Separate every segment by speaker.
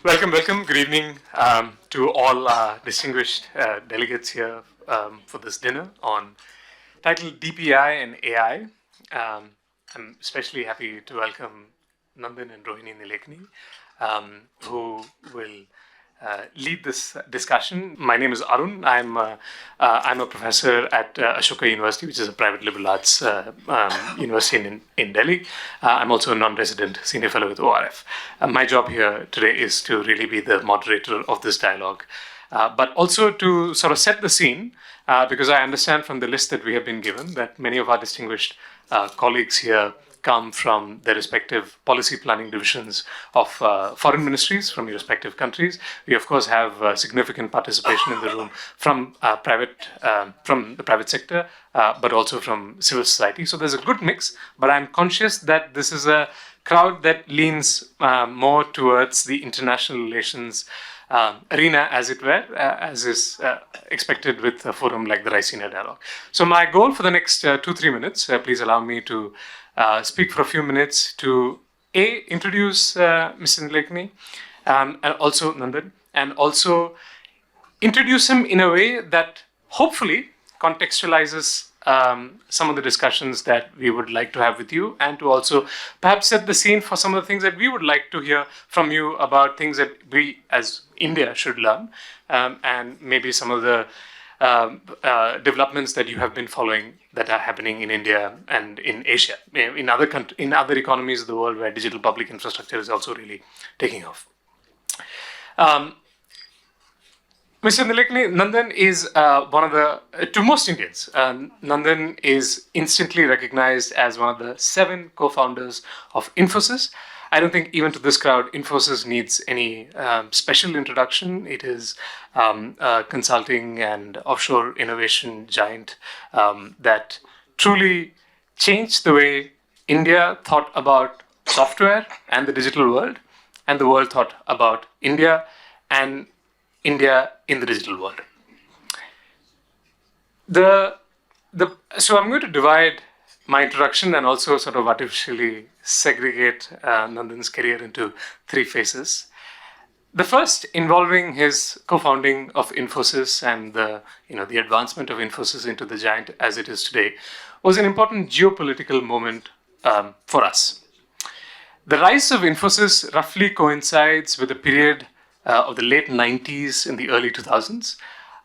Speaker 1: Welcome. Good evening to all distinguished delegates here for this dinner on titled DPI and AI. I'm especially happy to welcome Nandan and Rohini Nilekani, who will lead this discussion. My name is Arun. I'm a professor at Ashoka University, which is a private liberal arts university in Delhi. I'm also a non-resident senior fellow with ORF. My job here today is to really be the moderator of this dialogue, but also to sort of set the scene, because I understand from the list that we have been given that many of our distinguished colleagues here come from their respective policy planning divisions of foreign ministries from your respective countries. We, of course, have significant participation in the room from from the private sector, but also from civil society. So there's a good mix, but I'm conscious that this is a crowd that leans more towards the international relations arena, as it were, as is expected with a forum like the Raisina dialogue. So my goal for the next 2-3 minutes, please allow me to speak for a few minutes to introduce Mr. Nilekani and also Nandan, and also introduce him in a way that hopefully contextualizes some of the discussions that we would like to have with you, and to also perhaps set the scene for some of the things that we would like to hear from you about things that we as India should learn, and maybe some of the developments that you have been following that are happening in India and in Asia, in other economies of the world where digital public infrastructure is also really taking off. Mr. Nilekani, Nandan is one of the, to most Indians, Nandan is instantly recognized as one of the 7 co-founders of Infosys. I don't think even to this crowd, Infosys needs any special introduction. It is a consulting and offshore innovation giant that truly changed the way India thought about software and the digital world, and the world thought about India and India in the digital world. So I'm going to divide my introduction and also sort of artificially segregate Nandan's career into 3 phases. The first involving his co-founding of Infosys and the advancement of Infosys into the giant as it is today was an important geopolitical moment for us. The rise of Infosys roughly coincides with a period of the late 90s and the early 2000s,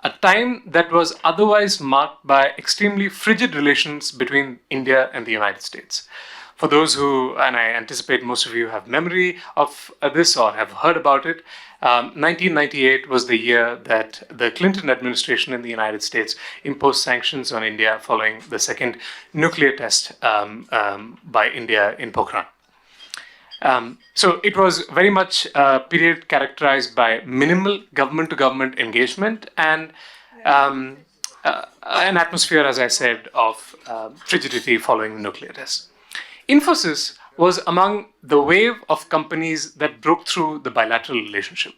Speaker 1: a time that was otherwise marked by extremely frigid relations between India and the United States. For those who, and I anticipate most of you have memory of this or have heard about it, 1998 was the year that the Clinton administration in the United States imposed sanctions on India following the second nuclear test by India in Pokhran. So it was very much a period characterized by minimal government-to-government engagement and an atmosphere, as I said, of frigidity following the nuclear test. Infosys was among the wave of companies that broke through the bilateral relationship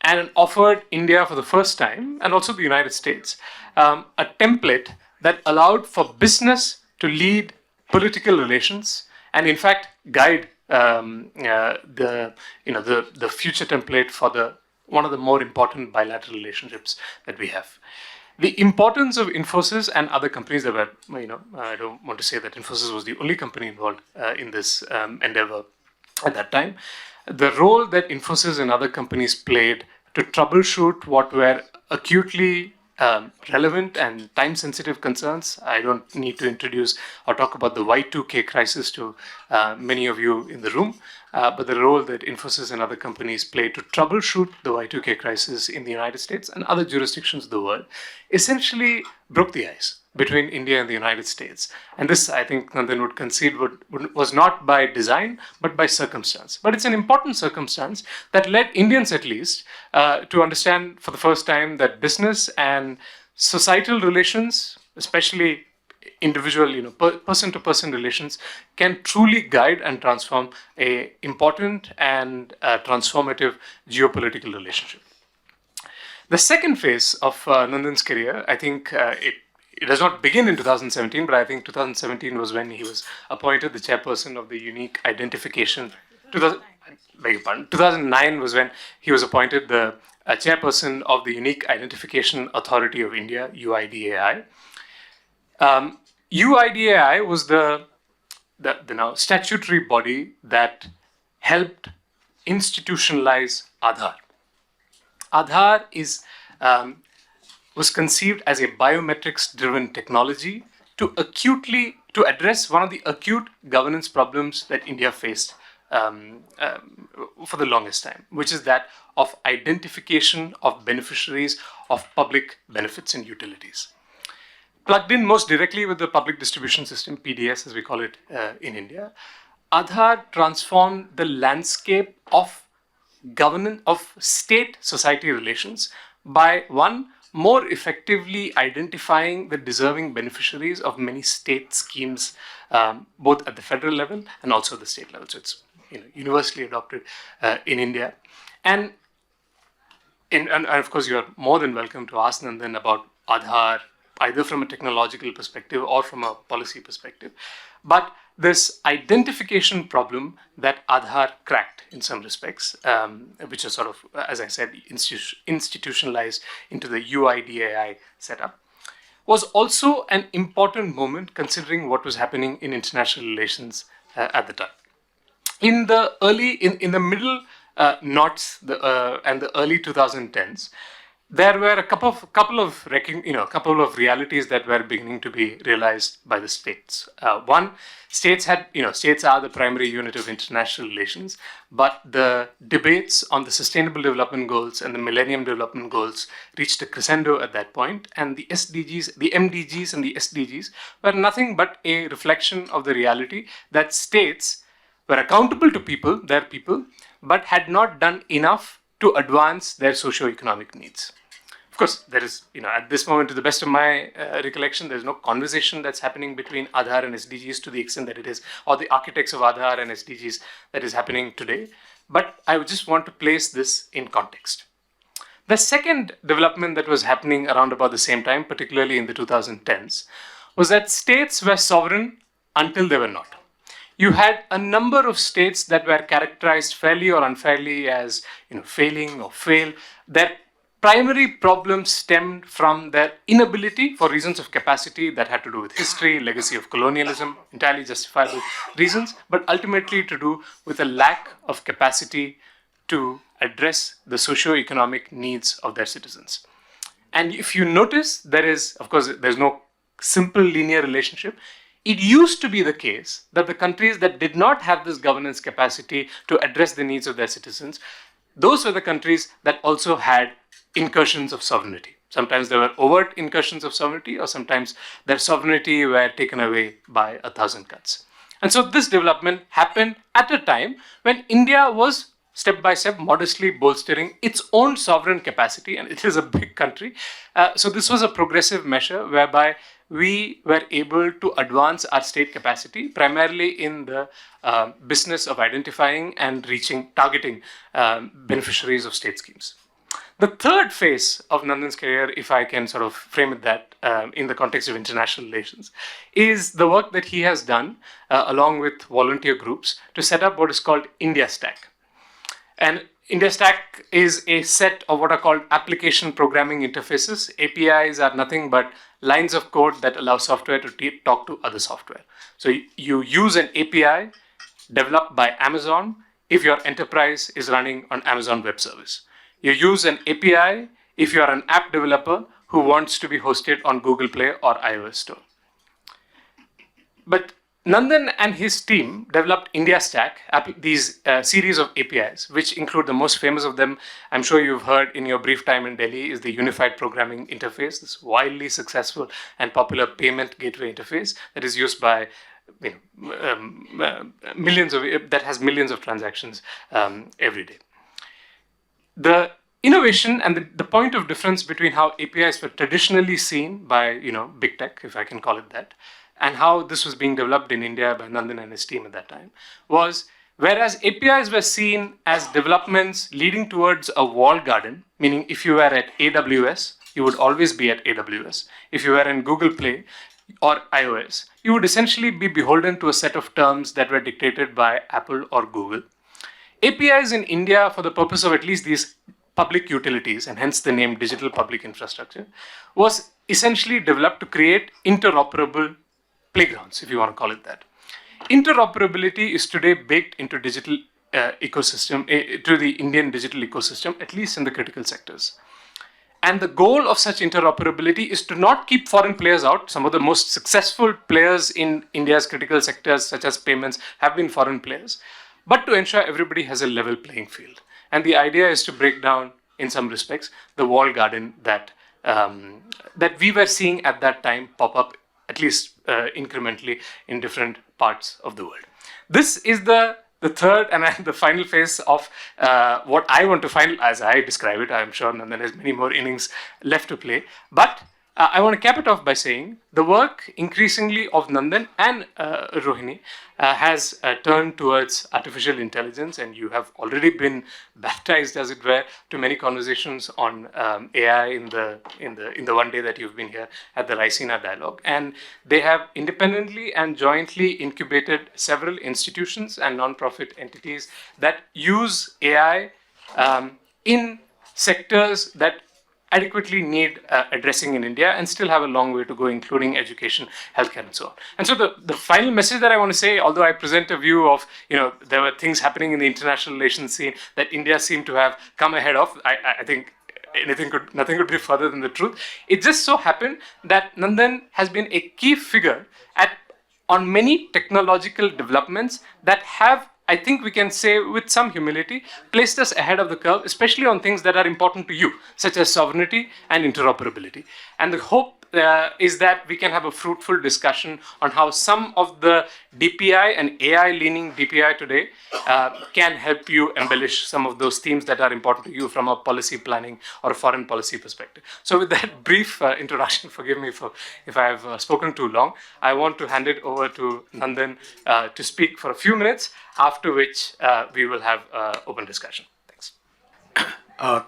Speaker 1: and offered India for the first time, and also the United States, a template that allowed for business to lead political relations and, in fact, guide the future template for one of the more important bilateral relationships that we have. The importance of Infosys and other companies that were, I don't want to say that Infosys was the only company involved in this endeavor at that time. The role that Infosys and other companies played to troubleshoot what were acutely relevant and time-sensitive concerns. I don't need to introduce or talk about the Y2K crisis to many of you in the room, but the role that Infosys and other companies played to troubleshoot the Y2K crisis in the United States and other jurisdictions of the world essentially broke the ice between India and the United States. And this, I think Nandan would concede, was not by design, but by circumstance. But it's an important circumstance that led Indians, at least, to understand for the first time that business and societal relations, especially individual, person-to-person relations, can truly guide and transform an important and transformative geopolitical relationship. The second phase of Nandan's career, I think it does not begin in 2017, but I think 2017 was when he was appointed the chairperson of the Unique Identification. beg your pardon, 2009 was when he was appointed the chairperson of the Unique Identification Authority of India, UIDAI. UIDAI was the now statutory body that helped institutionalize Aadhaar. Aadhaar was conceived as a biometrics-driven technology to address one of the acute governance problems that India faced for the longest time, which is that of identification of beneficiaries of public benefits and utilities. Plugged in most directly with the public distribution system, PDS as we call it in India, Aadhaar transformed the landscape of governance of state-society relations by one, more effectively identifying the deserving beneficiaries of many state schemes, both at the federal level and also the state level. So it's universally adopted in India. And of course, you are more than welcome to ask Nandan about Aadhaar, either from a technological perspective or from a policy perspective. But this identification problem that Aadhaar cracked in some respects, which is sort of, as I said, institutionalized into the UIDAI setup, was also an important moment considering what was happening in international relations at the time. In the middle knots and the early 2010s, there were a couple of realities that were beginning to be realized by the states. One, states are the primary unit of international relations, but the debates on the Sustainable Development Goals and the Millennium Development Goals reached a crescendo at that point, and the MDGs and the SDGs were nothing but a reflection of the reality that states were accountable to their people, but had not done enough to advance their socio-economic needs. Of course, there is, at this moment, to the best of my recollection, there's no conversation that's happening between Aadhaar and SDGs to the extent that it is, or the architects of Aadhaar and SDGs that is happening today. But I would just want to place this in context. The second development that was happening around about the same time, particularly in the 2010s, was that states were sovereign until they were not. You had a number of states that were characterized fairly or unfairly as failing or fail. Their primary problems stemmed from their inability, for reasons of capacity that had to do with history, legacy of colonialism, entirely justifiable reasons, but ultimately to do with a lack of capacity to address the socio-economic needs of their citizens. And if you notice, there's no simple linear relationship. It used to be the case that the countries that did not have this governance capacity to address the needs of their citizens, those were the countries that also had incursions of sovereignty. Sometimes there were overt incursions of sovereignty, or sometimes their sovereignty were taken away by 1,000 cuts. And so this development happened at a time when India was step by step modestly bolstering its own sovereign capacity, and it is a big country. So this was a progressive measure whereby we were able to advance our state capacity, primarily in the business of identifying and targeting beneficiaries of state schemes. The third phase of Nandan's career, if I can sort of frame it that in the context of international relations, is the work that he has done along with volunteer groups to set up what is called India Stack. And India Stack is a set of what are called application programming interfaces. APIs are nothing but lines of code that allow software to talk to other software. So you use an API developed by Amazon if your enterprise is running on Amazon Web Service. You use an API if you are an app developer who wants to be hosted on Google Play or iOS Store. But Nandan and his team developed India Stack, these series of APIs, which include the most famous of them, I'm sure you've heard in your brief time in Delhi, is the Unified Programming Interface, this wildly successful and popular payment gateway interface that is used by that has millions of transactions every day. The innovation and the point of difference between how APIs were traditionally seen by big tech, if I can call it that, and how this was being developed in India by Nandan and his team at that time, was whereas APIs were seen as developments leading towards a walled garden, meaning if you were at AWS, you would always be at AWS. If you were in Google Play or iOS, you would essentially be beholden to a set of terms that were dictated by Apple or Google. APIs in India, for the purpose of at least these public utilities, and hence the name digital public infrastructure, was essentially developed to create interoperable playgrounds, if you want to call it that. Interoperability is today baked into digital ecosystem, to the Indian digital ecosystem, at least in the critical sectors. And the goal of such interoperability is to not keep foreign players out. Some of the most successful players in India's critical sectors, such as payments, have been foreign players, but to ensure everybody has a level playing field. And the idea is to break down, in some respects, the wall garden that we were seeing at that time pop up, at least incrementally, in different parts of the world. This is the third and the final phase of what I want to find, as I describe it. I'm sure Nandan has many more innings left to play. But I want to cap it off by saying the work increasingly of Nandan and Rohini has turned towards artificial intelligence, and you have already been baptized, as it were, to many conversations on AI in the one day that you've been here at the Raisina dialogue. And they have independently and jointly incubated several institutions and non-profit entities that use AI in sectors that adequately need addressing in India and still have a long way to go, including education, healthcare, and so on. And so the final message that I want to say, although I present a view of, there were things happening in the international relations scene that India seemed to have come ahead of, I think nothing could be further than the truth. It just so happened that Nandan has been a key figure on many technological developments that have, I think we can say with some humility, placed us ahead of the curve, especially on things that are important to you, such as sovereignty and interoperability. And the hope is that we can have a fruitful discussion on how some of the DPI and AI-leaning DPI today can help you embellish some of those themes that are important to you from a policy planning or a foreign policy perspective. So with that brief introduction, forgive me if I have spoken too long, I want to hand it over to Nandan to speak for a few minutes, after which we will have open discussion. Thanks.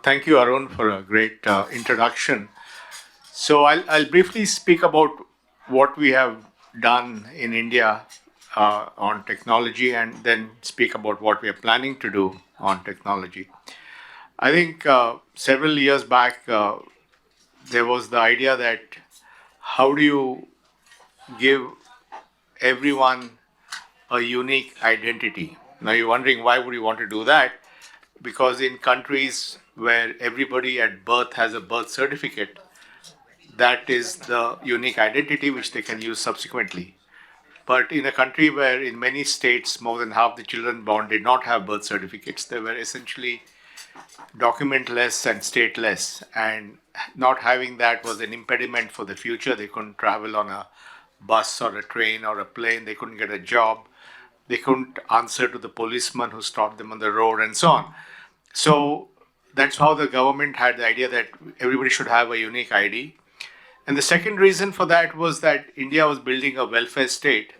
Speaker 2: Thank you, Arun, for a great introduction. So I'll briefly speak about what we have done in India on technology, and then speak about what we are planning to do on technology. I think several years back, there was the idea that how do you give everyone a unique identity? Now you're wondering, why would you want to do that? Because in countries where everybody at birth has a birth certificate, that is the unique identity which they can use subsequently. But in a country where in many states more than half the children born did not have birth certificates, they were essentially documentless and stateless, and not having that was an impediment for the future. They couldn't travel on a bus or a train or a plane, they couldn't get a job, they couldn't answer to the policeman who stopped them on the road, and so on. So that's how the government had the idea that everybody should have a unique ID. And the second reason for that was that India was building a welfare state.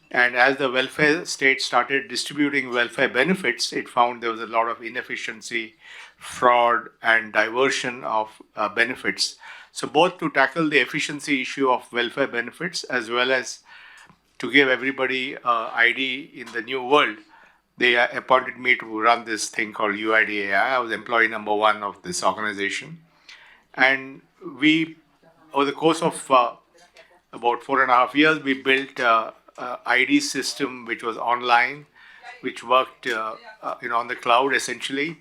Speaker 2: And as the welfare state started distributing welfare benefits, it found there was a lot of inefficiency, fraud, and diversion of benefits. So both to tackle the efficiency issue of welfare benefits as well as to give everybody ID in the new world, they appointed me to run this thing called UID-AI. I was employee number one of this organization. And we, over the course of about 4.5 years, we built a ID system which was online, which worked on the cloud essentially.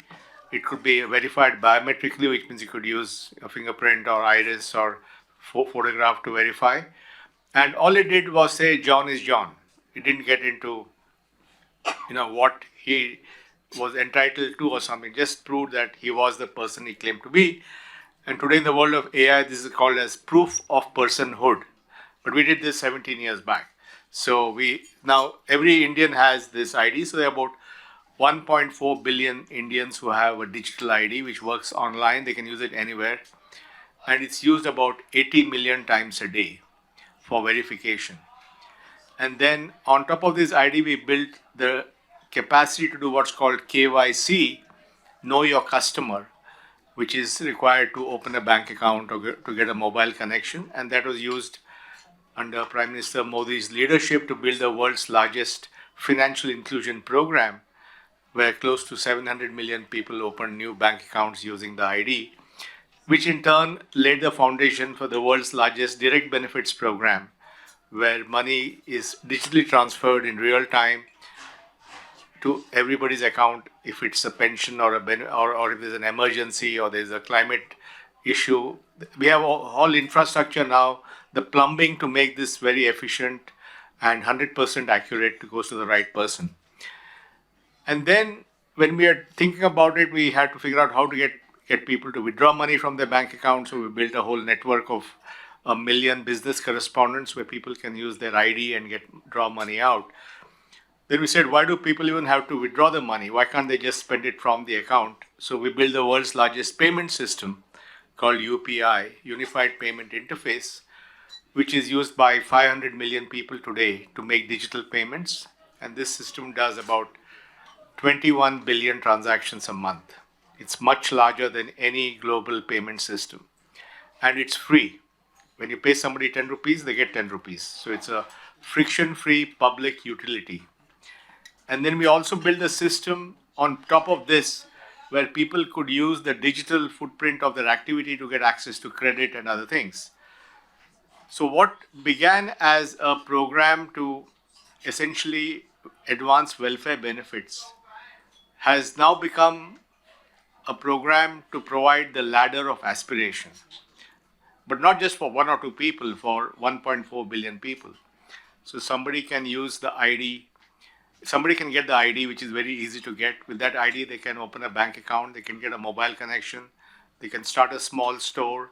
Speaker 2: It could be verified biometrically, which means you could use a fingerprint or iris or photograph to verify. And all it did was say John is John. It didn't get into what he was entitled to or something. Just proved that he was the person he claimed to be. And today in the world of AI, this is called as proof of personhood. But we did this 17 years back. So now every Indian has this ID. So there are about 1.4 billion Indians who have a digital ID which works online. They can use it anywhere. And it's used about 80 million times a day for verification. And then on top of this ID, we built the capacity to do what's called KYC, know your customer, which is required to open a bank account or to get a mobile connection. And that was used under Prime Minister Modi's leadership to build the world's largest financial inclusion program, where close to 700 million people opened new bank accounts using the ID, which in turn laid the foundation for the world's largest direct benefits program, where money is digitally transferred in real time to everybody's account if it's a pension or or if there's an emergency or there's a climate issue. We have all infrastructure now, the plumbing to make this very efficient and 100% accurate to goes to the right person. And then when we are thinking about it, we had to figure out how to get people to withdraw money from their bank accounts. So we built a whole network of 1 million business correspondents where people can use their ID and draw money out. Then we said, why do people even have to withdraw the money? Why can't they just spend it from the account? So we built the world's largest payment system called UPI, Unified Payment Interface, which is used by 500 million people today to make digital payments. And this system does about 21 billion transactions a month. It's much larger than any global payment system. And it's free. When you pay somebody 10 rupees, they get 10 rupees. So it's a friction-free public utility. And then we also built a system on top of this where people could use the digital footprint of their activity to get access to credit and other things. So what began as a program to essentially advance welfare benefits has now become a program to provide the ladder of aspiration. But not just for 1 or 2 people, for 1.4 billion people. So somebody can use the ID. Somebody can get the ID, which is very easy to get. With that ID, they can open a bank account, they can get a mobile connection, they can start a small store.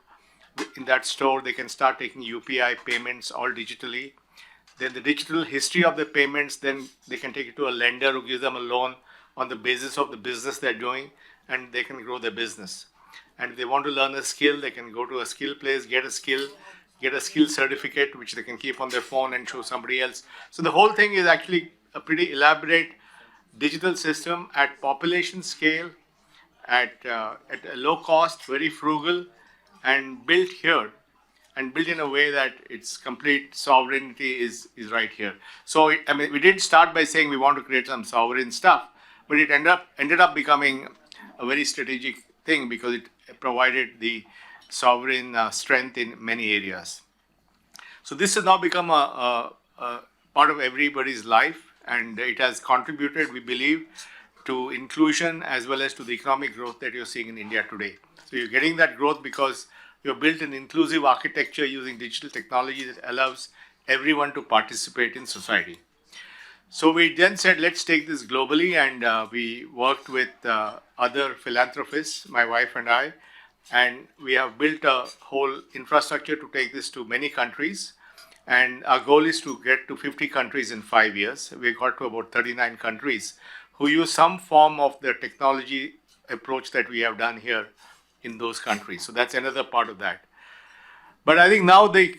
Speaker 2: In that store, they can start taking UPI payments all digitally. Then the digital history of the payments, then they can take it to a lender who gives them a loan on the basis of the business they're doing, and they can grow their business. And if they want to learn a skill, they can go to a skill place, get a skill certificate, which they can keep on their phone and show somebody else. So the whole thing is actually a pretty elaborate digital system at population scale, at a low cost, very frugal, and built here, and built in a way that its complete sovereignty is right here. So we did start by saying we want to create some sovereign stuff, but it ended up becoming a very strategic thing because it provided the sovereign strength in many areas. So this has now become a part of everybody's life, and it has contributed, we believe, to inclusion as well as to the economic growth that you're seeing in India today. So you're getting that growth because you've built an inclusive architecture using digital technology that allows everyone to participate in society. So we then said, let's take this globally, and we worked with other philanthropists, my wife and I, and we have built a whole infrastructure to take this to many countries. And our goal is to get to 50 countries in 5 years. We got to about 39 countries who use some form of the technology approach that we have done here in those countries. So that's another part of that. But I think now the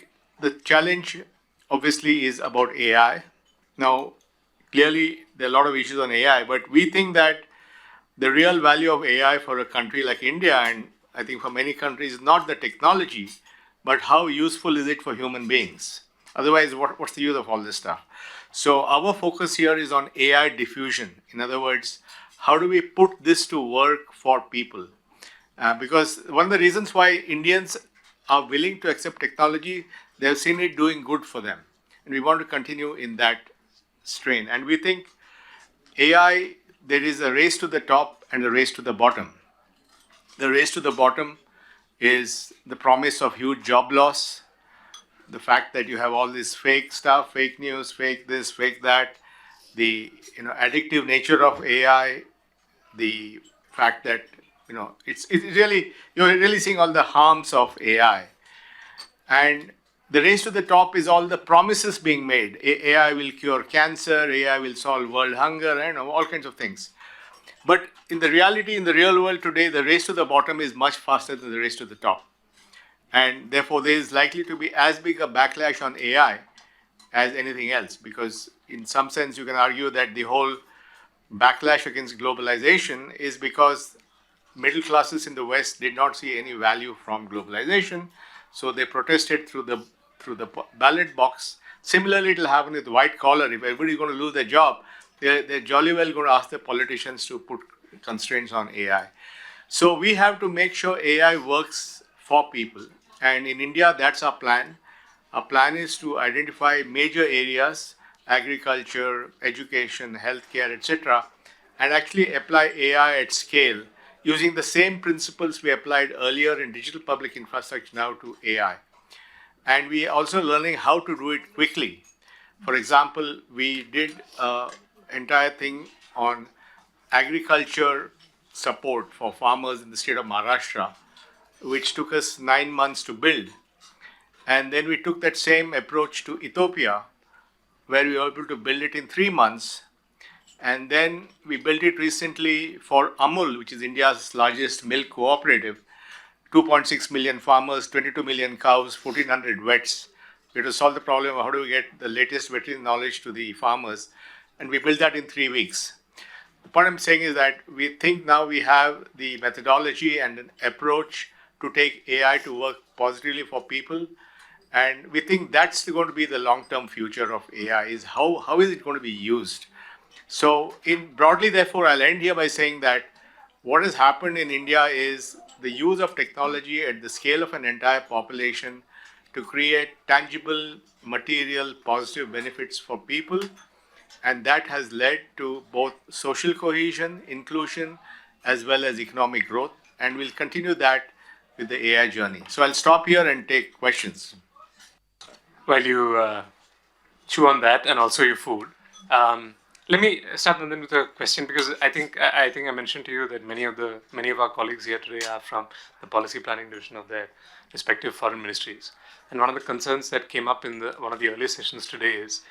Speaker 2: challenge obviously is about AI. Now, clearly there are a lot of issues on AI, but we think that the real value of AI for a country like India, and I think for many countries, is not the technology, but how useful is it for human beings? Otherwise, what's the use of all this stuff? So our focus here is on AI diffusion. In other words, how do we put this to work for people? Because one of the reasons why Indians are willing to accept technology, they've seen it doing good for them. And we want to continue in that strain. And we think AI, there is a race to the top and a race to the bottom. The race to the bottom is the promise of huge job loss, the fact that you have all this fake stuff, fake news, fake this, fake that, the addictive nature of AI, the fact that it's really, you're really seeing all the harms of AI. And the race to the top is all the promises being made. AI will cure cancer, AI will solve world hunger, and all kinds of things. But in the reality, in the real world today, the race to the bottom is much faster than the race to the top. And therefore, there is likely to be as big a backlash on AI as anything else, because in some sense, you can argue that the whole backlash against globalization is because middle classes in the West did not see any value from globalization, so they protested through the ballot box. Similarly, it will happen with white collar. If everybody is going to lose their job, they're jolly well going to ask the politicians to put constraints on AI. So we have to make sure AI works for people. And in India, that's our plan. Our plan is to identify major areas, agriculture, education, healthcare, etc., and actually apply AI at scale using the same principles we applied earlier in digital public infrastructure now to AI. And we are also learning how to do it quickly. For example, we did an entire thing on agriculture support for farmers in the state of Maharashtra, which took us 9 months to build. And then we took that same approach to Ethiopia, where we were able to build it in 3 months. And then we built it recently for Amul, which is India's largest milk cooperative, 2.6 million farmers, 22 million cows, 1,400 vets. We had to solve the problem of how do we get the latest veterinary knowledge to the farmers. And we built that in 3 weeks. The point I'm saying is that we think now we have the methodology and an approach to take AI to work positively for people. And we think that's going to be the long-term future of AI is how is it going to be used? So in broadly, therefore, I'll end here by saying that what has happened in India is the use of technology at the scale of an entire population to create tangible, material, positive benefits for people. And that has led to both social cohesion, inclusion, as well as economic growth. And we'll continue that with the AI journey. So I'll stop here and take questions.
Speaker 1: While you chew on that and also your food, let me start Nandan with a question, because I think I mentioned to you that many of our colleagues here today are from the policy planning division of their respective foreign ministries, and one of the concerns that came up in one of the earlier sessions today is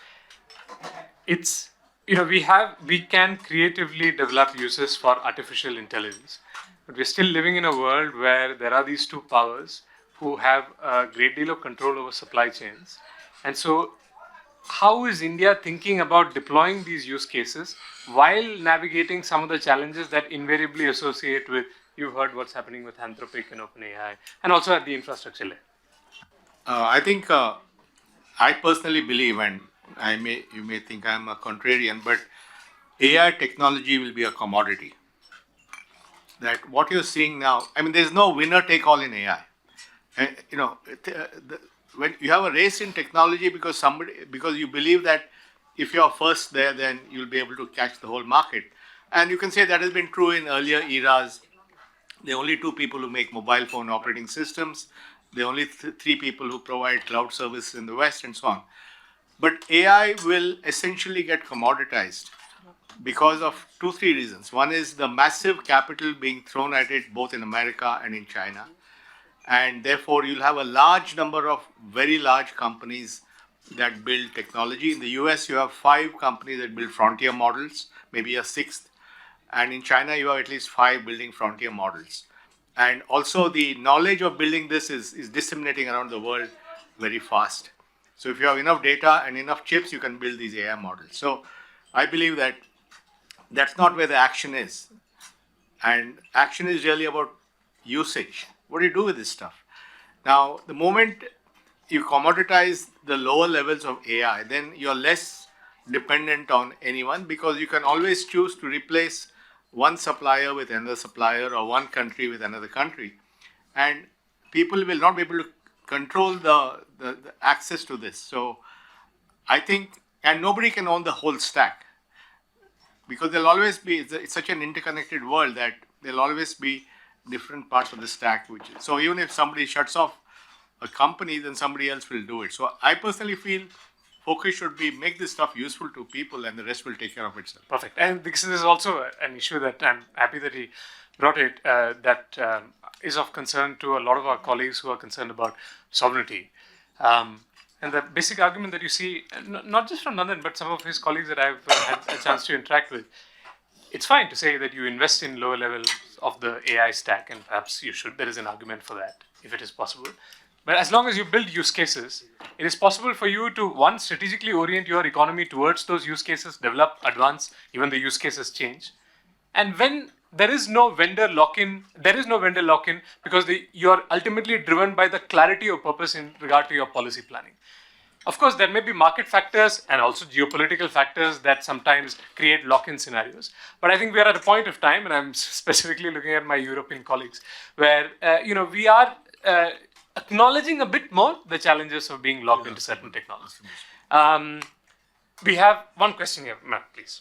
Speaker 1: it's we can creatively develop uses for artificial intelligence, but we're still living in a world where there are these two powers who have a great deal of control over supply chains. And so how is India thinking about deploying these use cases while navigating some of the challenges that invariably associate with, you've heard what's happening with Anthropic and OpenAI, and also at the infrastructure layer?
Speaker 2: I think I personally believe, and you may think I'm a contrarian, but AI technology will be a commodity. That what you're seeing now, I mean, there's no winner take all in AI. And, when you have a race in technology because you believe that if you're first there, then you'll be able to catch the whole market. And you can say that has been true in earlier eras. There are only two people who make mobile phone operating systems. There are only three people who provide cloud services in the West, and so on. But AI will essentially get commoditized because of two, three reasons. One is the massive capital being thrown at it both in America and in China. And therefore, you'll have a large number of very large companies that build technology. In the US, you have 5 companies that build frontier models, maybe a sixth. And in China, you have at least 5 building frontier models. And also, the knowledge of building this is disseminating around the world very fast. So if you have enough data and enough chips, you can build these AI models. So I believe that that's not where the action is. And action is really about usage. What do you do with this stuff? Now, the moment you commoditize the lower levels of AI, then you're less dependent on anyone because you can always choose to replace one supplier with another supplier or one country with another country. And people will not be able to control the access to this. So I think, and nobody can own the whole stack because there'll always be, it's such an interconnected world that there'll always be different parts of the stack. So even if somebody shuts off a company, then somebody else will do it. So I personally feel focus should be make this stuff useful to people and the rest will take care of itself.
Speaker 1: Perfect. And this is also an issue that I'm happy that he brought it, that is of concern to a lot of our colleagues who are concerned about sovereignty. And the basic argument that you see, not just from Nandan, but some of his colleagues that I've had a chance to interact with, it's fine to say that you invest in lower levels of the AI stack, and perhaps you should. There is an argument for that, if it is possible. But as long as you build use cases, it is possible for you to, one, strategically orient your economy towards those use cases, develop, advance, even the use cases change. And when there is no vendor lock-in because you're ultimately driven by the clarity of purpose in regard to your policy planning. Of course, there may be market factors and also geopolitical factors that sometimes create lock-in scenarios. But I think we are at a point of time, and I'm specifically looking at my European colleagues, where we are acknowledging a bit more the challenges of being locked into certain technology. We have one question here, ma'am, please.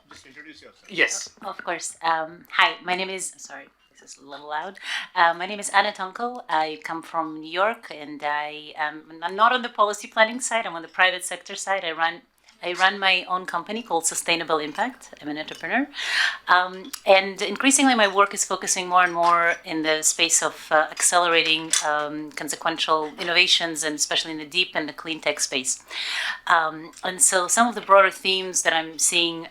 Speaker 2: Just introduce yourself.
Speaker 1: Yes.
Speaker 3: Of course. Hi, my name is, sorry, this is a little loud. My name is Anna Tonko. I come from New York, and I'm not on the policy planning side. I'm on the private sector side. I run my own company called Sustainable Impact. I'm an entrepreneur. And increasingly, my work is focusing more and more in the space of accelerating consequential innovations, and especially in the deep and the clean tech space. And so some of the broader themes that I'm seeing,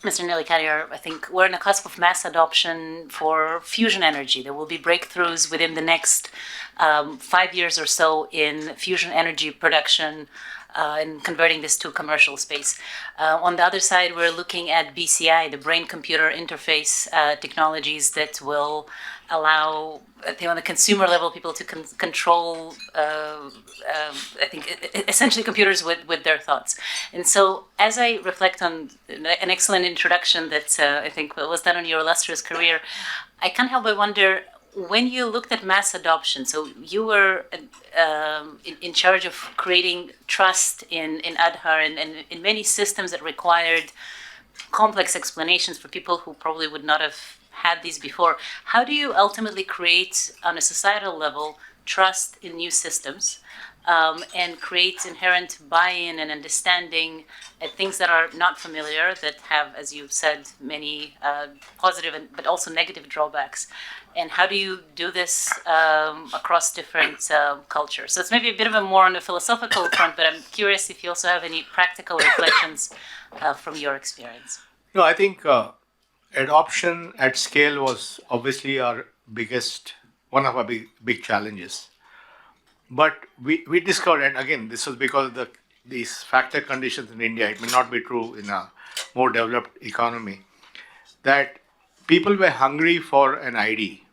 Speaker 3: Mr. Nilekani, I think we're on the cusp of mass adoption for fusion energy. There will be breakthroughs within the next 5 years or so in fusion energy production, and converting this to commercial space. On the other side, we're looking at BCI, the brain-computer interface technologies that will allow, on the consumer level, people to control, I think, essentially computers with their thoughts. And so as I reflect on an excellent introduction that I think was done on your illustrious career, I can't help but wonder, when you looked at mass adoption, so you were in charge of creating trust in Aadhaar and in many systems that required complex explanations for people who probably would not have had these before. How do you ultimately create, on a societal level, trust in new systems, and create inherent buy-in and understanding at things that are not familiar, that have, as you've said, many positive but also negative drawbacks? And how do you do this across different cultures? So it's maybe a bit of a more on the philosophical front, but I'm curious if you also have any practical reflections from your experience.
Speaker 2: No, I think adoption at scale was obviously one of our big challenges. But we discovered, and again, this was because of these factor conditions in India, it may not be true in a more developed economy, that people were hungry for an ID.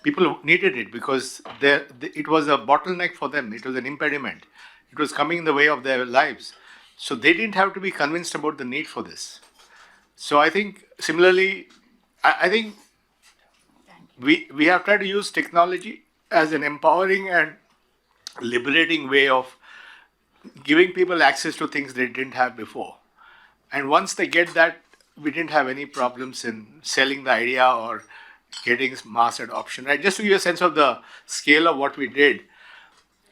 Speaker 2: People needed it because it was a bottleneck for them. It was an impediment. It was coming in the way of their lives. So they didn't have to be convinced about the need for this. So I think similarly, I think we have tried to use technology as an empowering and liberating way of giving people access to things they didn't have before. And once they get that, we didn't have any problems in selling the idea or getting mass adoption. Right? Just to give you a sense of the scale of what we did,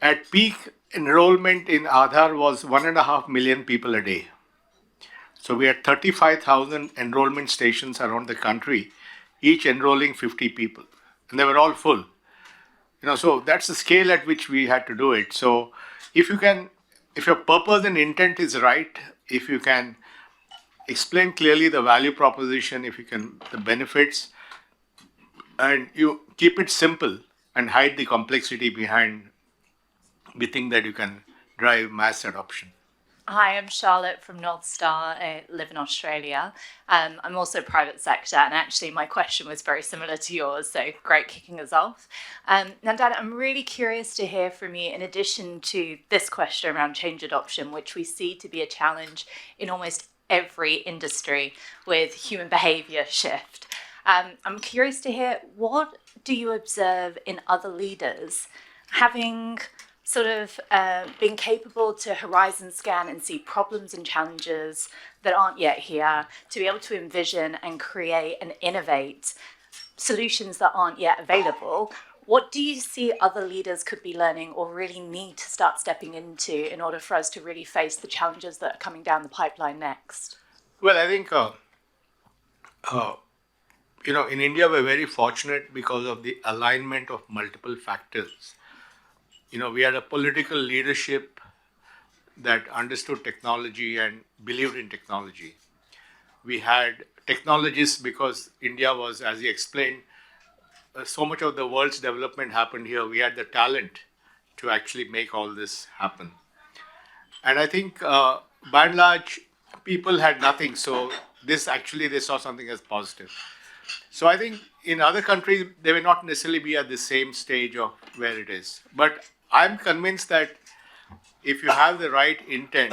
Speaker 2: at peak enrollment in Aadhaar was 1.5 million people a day. So we had 35,000 enrollment stations around the country, each enrolling 50 people, and they were all full. So that's the scale at which we had to do it. So if your purpose and intent is right, if you can explain clearly the value proposition, the benefits, and you keep it simple and hide the complexity behind, we think that you can drive mass adoption.
Speaker 4: Hi, I'm Charlotte from North Star. I live in Australia. I'm also private sector, and actually my question was very similar to yours, so great kicking us off. Nandan, I'm really curious to hear from you, in addition to this question around change adoption, which we see to be a challenge in almost every industry with human behaviour shift. I'm curious to hear, what do you observe in other leaders having sort of being capable to horizon scan and see problems and challenges that aren't yet here, to be able to envision and create and innovate solutions that aren't yet available? What do you see other leaders could be learning or really need to start stepping into in order for us to really face the challenges that are coming down the pipeline next?
Speaker 2: Well, I think, in India, we're very fortunate because of the alignment of multiple factors. We had a political leadership that understood technology and believed in technology. We had technologists because India was, as he explained, so much of the world's development happened here. We had the talent to actually make all this happen. And I think, by and large, people had nothing. So they saw something as positive. So I think in other countries, they may not necessarily be at the same stage of where it is. But I'm convinced that if you have the right intent,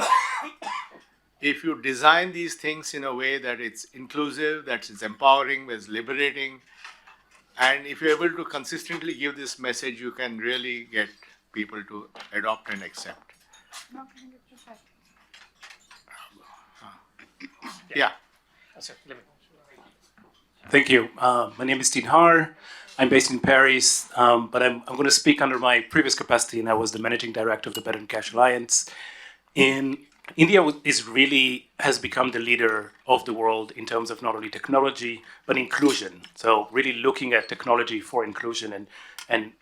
Speaker 2: if you design these things in a way that it's inclusive, that it's empowering, that's liberating, and if you're able to consistently give this message, you can really get people to adopt and accept. Yeah.
Speaker 5: Thank you. My name is Dean Har. I'm based in Paris, but I'm going to speak under my previous capacity, and I was the managing director of the Better and Cash Alliance. India has become the leader of the world in terms of not only technology but inclusion. So really looking at technology for inclusion and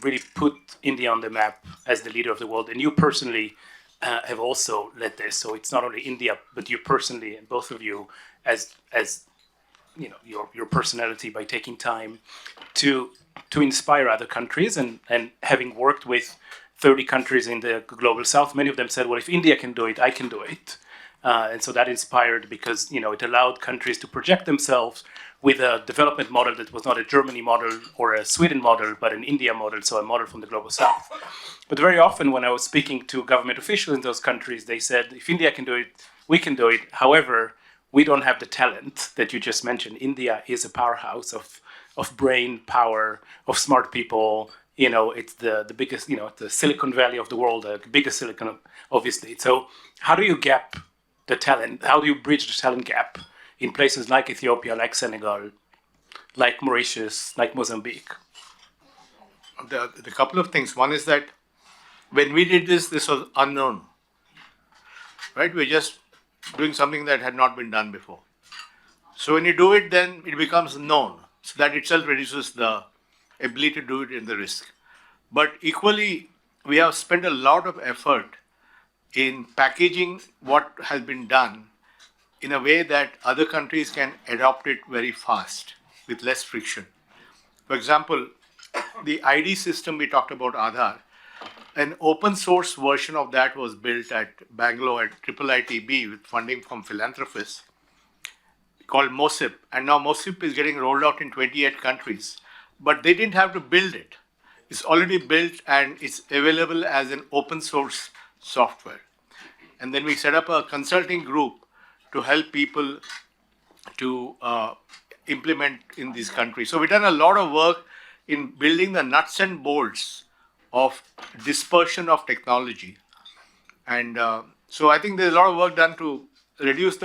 Speaker 5: really put India on the map as the leader of the world. And you personally have also led this. So it's not only India, but you personally, and both of you, as you know, your personality, by taking time to inspire other countries, and having worked with 30 countries in the global south, many of them said, well, if India can do it, I can do it. And so that inspired, because it allowed countries to project themselves with a development model that was not a Germany model or a Sweden model, but an India model, so a model from the global south. But very often when I was speaking to government officials in those countries, they said, if India can do it, we can do it. However, we don't have the talent that you just mentioned. India is a powerhouse of brain power, of smart people. It's the biggest, the Silicon Valley of the world, the biggest Silicon, obviously. So how do you gap the talent? How do you bridge the talent gap in places like Ethiopia, like Senegal, like Mauritius, like Mozambique?
Speaker 2: The couple of things. One is that when we did this was unknown, right? We're just doing something that had not been done before. So when you do it, then it becomes known. So that itself reduces the ability to do it in the risk. But equally, we have spent a lot of effort in packaging what has been done in a way that other countries can adopt it very fast with less friction. For example, the ID system we talked about, Aadhaar, an open source version of that was built at Bangalore at IIITB with funding from philanthropists called MOSIP. And now MOSIP is getting rolled out in 28 countries. But they didn't have to build it. It's already built and it's available as an open source software. And then we set up a consulting group to help people to implement in these countries. So we've done a lot of work in building the nuts and bolts of dispersion of technology. And so I think there's a lot of work done to reduce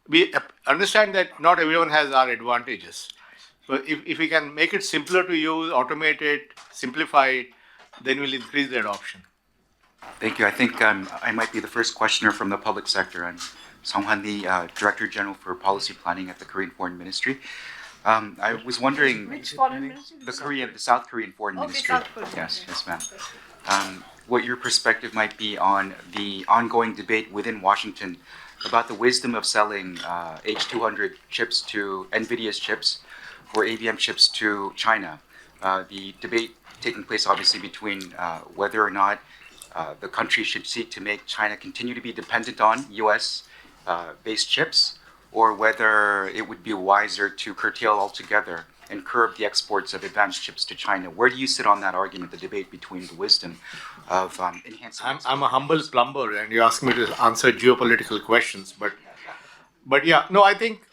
Speaker 2: we understand that not everyone has our advantages. So if we can make it simpler to use, automate it, simplify it, then we'll increase the adoption.
Speaker 6: Thank you. I think I might be the first questioner from the public sector. I'm Song Han Lee, Director General for Policy Planning at the Korean Foreign Ministry. I was wondering,
Speaker 7: Which foreign ministry?
Speaker 6: the South Korean Foreign Ministry.
Speaker 7: South Korea.
Speaker 6: Yes, ma'am. What your perspective might be on the ongoing debate within Washington about the wisdom of selling H200 chips to NVIDIA's chips or ABM chips to China. The debate taking place obviously between whether or not the country should seek to make China continue to be dependent on US based chips, or whether it would be wiser to curtail altogether and curb the exports of advanced chips to China. Where do you sit on that argument, the debate between the wisdom of enhancing?
Speaker 2: I'm a humble plumber, and you ask me to answer geopolitical questions, but yeah, no, I think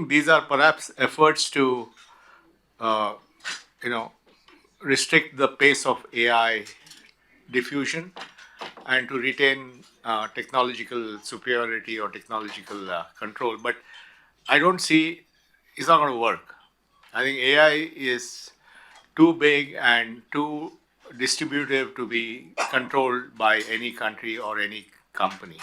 Speaker 2: these are perhaps efforts to, restrict the pace of AI diffusion and to retain technological superiority or technological control. But I don't see it's not going to work. I think AI is too big and too distributive to be controlled by any country or any company.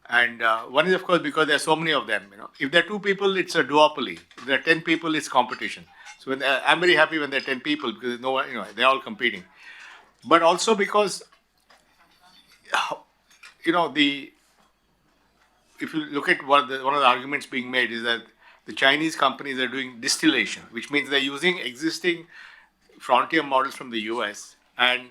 Speaker 2: And one is, of course, because there are so many of them. If there are 2 people, it's a duopoly. If there are 10 people, it's competition. So I'm very happy when there are 10 people because no one, they're all competing. But also because, if you look at one of the arguments being made is that the Chinese companies are doing distillation, which means they're using existing frontier models from the US and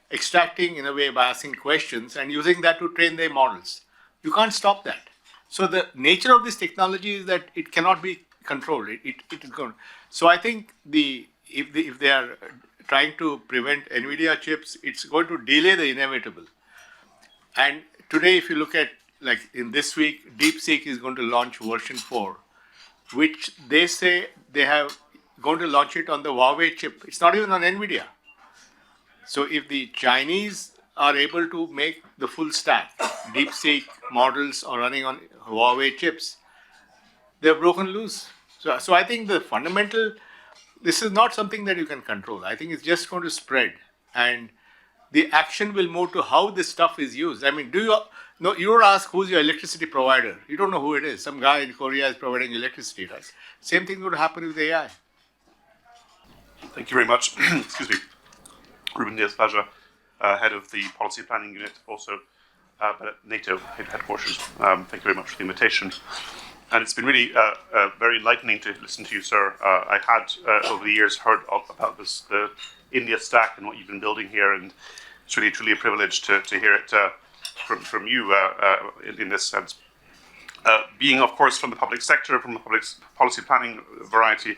Speaker 2: extracting, in a way, by asking questions and using that to train their models. You can't stop that. So the nature of this technology is that it cannot be controlled. It is going. So I think if they are trying to prevent NVIDIA chips, it's going to delay the inevitable. And today, if you look at, like in this week, DeepSeek is going to launch version 4, which they say they have going to launch it on the Huawei chip. It's not even on NVIDIA. So if the Chinese are able to make the full stack, DeepSeek models are running on Huawei chips, they're broken loose. So I think the fundamental, this is not something that you can control. I think it's just going to spread, and the action will move to how this stuff is used. I mean, no, you don't ask who's your electricity provider. You don't know who it is. Some guy in Korea is providing electricity, right? Same thing would happen with AI.
Speaker 7: Thank you very much. Excuse me. Ruben Diaz-Plaja, head of the policy planning unit, also at NATO headquarters. Thank you very much for the invitation. And it's been really very enlightening to listen to you, sir. I had, over the years, heard about the India stack and what you've been building here, and it's really truly a privilege to hear it from you in this sense. Being, of course, from the public sector, from the public policy planning variety,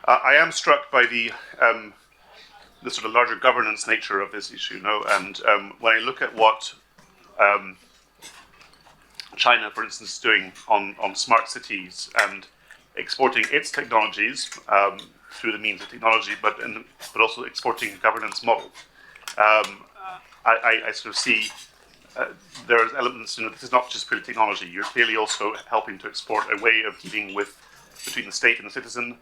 Speaker 7: I am struck by the sort of larger governance nature of this issue. And when I look at what China, for instance, is doing on smart cities and exporting its technologies through the means of technology, but also exporting governance model, I sort of see there's elements. This is not just purely technology. You're clearly also helping to export a way of dealing with between the state and the citizen,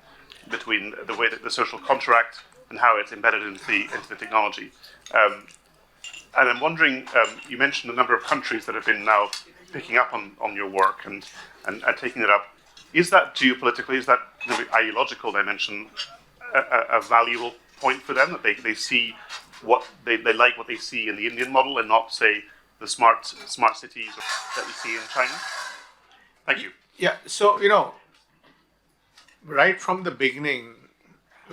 Speaker 7: between the way that the social contract and how it's embedded into the technology. And I'm wondering, you mentioned a number of countries that have been now picking up on your work and taking it up. Is that geopolitically, is that the ideological dimension a valuable point for them, that they see what they like what they see in the Indian model and not, say, the smart cities that we see in China? Thank you.
Speaker 2: Yeah, so, right from the beginning,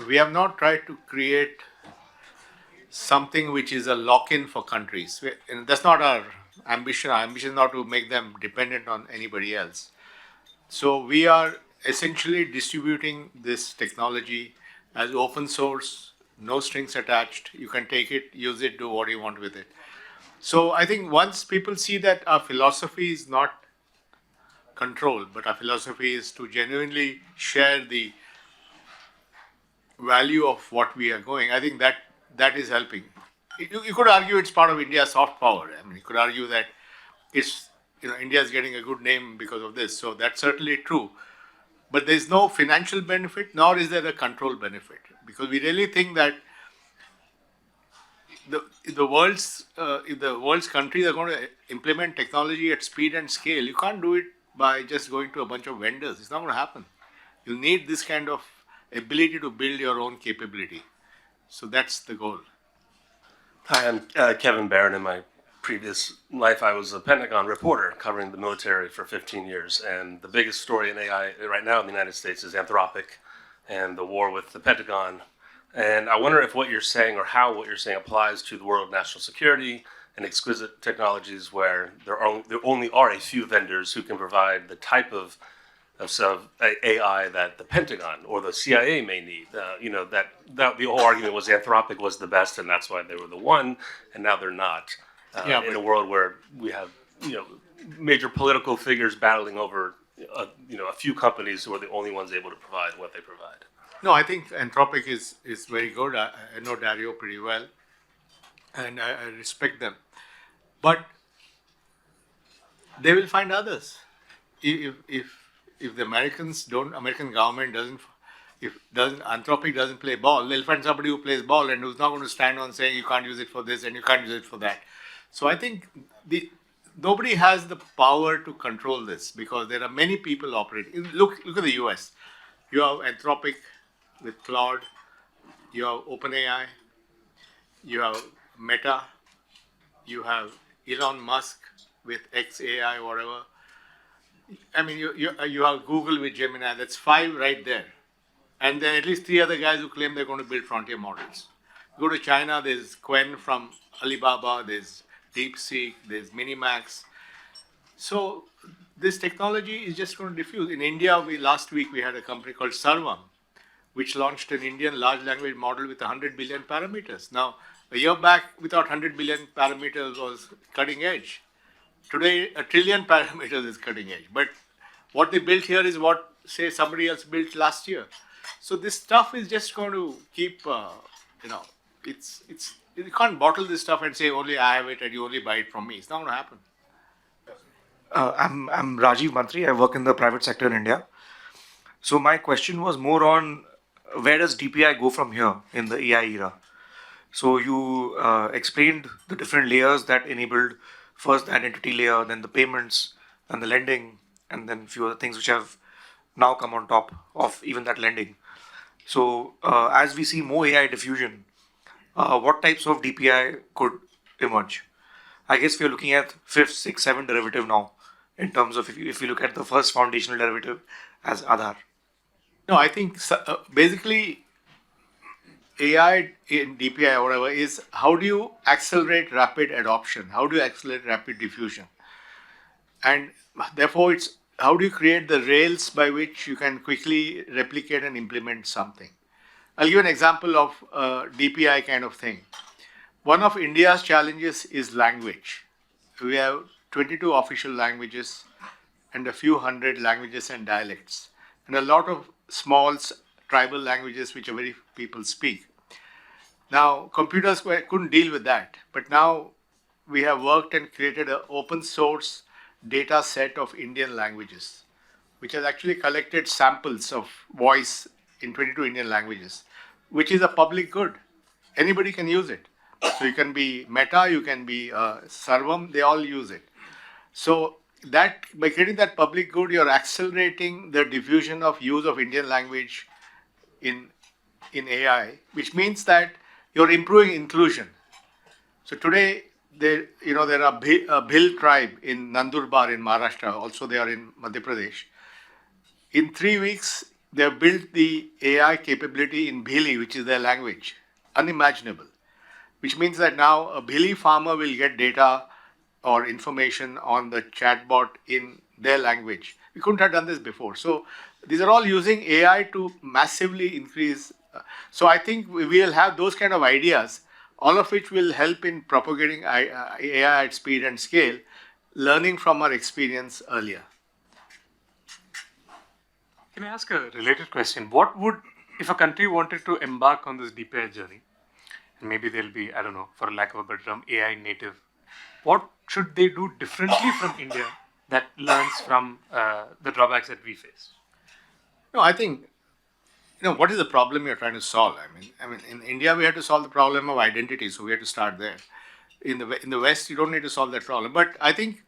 Speaker 2: we have not tried to create something which is a lock-in for countries. And that's not our ambition. Our ambition is not to make them dependent on anybody else. So we are essentially distributing this technology as open source, no strings attached. You can take it, use it, do what you want with it. So I think once people see that our philosophy is not control, but our philosophy is to genuinely share the value of what we are going, I think that is helping. You could argue it's part of India's soft power. I mean, you could argue that it's, India is getting a good name because of this. So that's certainly true. But there's no financial benefit, nor is there a control benefit, because we really think that if the world's countries are going to implement technology at speed and scale, you can't do it by just going to a bunch of vendors. It's not going to happen. You need this kind of ability to build your own capability. So that's the goal.
Speaker 8: Hi, I'm Kevin Barron. In my previous life, I was a Pentagon reporter covering the military for 15 years. And the biggest story in AI right now in the United States is Anthropic and the war with the Pentagon. And I wonder if what you're saying, or how what you're saying, applies to the world of national security and exquisite technologies where there only are a few vendors who can provide the type of AI that the Pentagon or the CIA may need. That the whole argument was Anthropic was the best, and that's why they were the one, and now they're not. In a world where we have major political figures battling over a few companies who are the only ones able to provide what they provide.
Speaker 2: No, I think Anthropic is very good. I know Dario pretty well, and I respect them. But they will find others. If the American government Anthropic doesn't play ball, they'll find somebody who plays ball and who's not going to stand on saying you can't use it for this and you can't use it for that. So I think nobody has the power to control this, because there are many people operating. Look at the US. You have Anthropic with Claude, you have OpenAI, you have Meta, you have Elon Musk with XAI, whatever. I mean, you have Google with Gemini. That's 5 right there. And then at least 3 other guys who claim they're going to build frontier models. Go to China, there's Quen from Alibaba, there's DeepSeek, there's Minimax. So this technology is just going to diffuse. In India, last week we had a company called Sarvam, which launched an Indian large language model with 100 billion parameters. Now, a year back, without 100 billion parameters was cutting edge. Today, a trillion parameters is cutting edge. But what they built here is what, say, somebody else built last year. So this stuff is just going to keep, you can't bottle this stuff and say only I have it and you only buy it from me. It's not going to happen.
Speaker 9: I'm Rajiv Mantri. I work in the private sector in India. So my question was more on where does DPI go from here in the AI era? So you explained the different layers that enabled first the identity layer, then the payments, and the lending, and then few other things which have now come on top of even that lending. So as we see more AI diffusion, what types of DPI could emerge? I guess we are looking at fifth, sixth, seventh derivative now in terms of if you look at the first foundational derivative as Aadhaar.
Speaker 2: No, I think basically AI in DPI or whatever is how do you accelerate rapid adoption? How do you accelerate rapid diffusion? And therefore, it's how do you create the rails by which you can quickly replicate and implement something? I'll give an example of DPI kind of thing. One of India's challenges is language. We have 22 official languages and a few hundred languages and dialects, and a lot of small tribal languages which very people speak. Now, computers couldn't deal with that, but now we have worked and created an open source data set of Indian languages, which has actually collected samples of voice in 22 Indian languages, which is a public good. Anybody can use it. So you can be Meta, you can be Sarvam, they all use it. So that by creating that public good, you're accelerating the diffusion of use of Indian language in AI, which means that you're improving inclusion. So today, there are a Bhil tribe in Nandurbar in Maharashtra. Also, they are in Madhya Pradesh. In 3 weeks, they have built the AI capability in Bhili, which is their language. Unimaginable. Which means that now a Bhili farmer will get data or information on the chatbot in their language. We couldn't have done this before. So these are all using AI to massively increase. So I think we will have those kind of ideas, all of which will help in propagating AI at speed and scale, learning from our experience earlier.
Speaker 1: Can I ask a related question? What would, if a country wanted to embark on this DPI journey, and maybe they'll be, I don't know, for lack of a better term, AI native, what should they do differently from India that learns from the drawbacks that we face?
Speaker 2: No, I think, what is the problem you're trying to solve? I mean, in India, we had to solve the problem of identity, so we had to start there. In the West, you don't need to solve that problem. But I think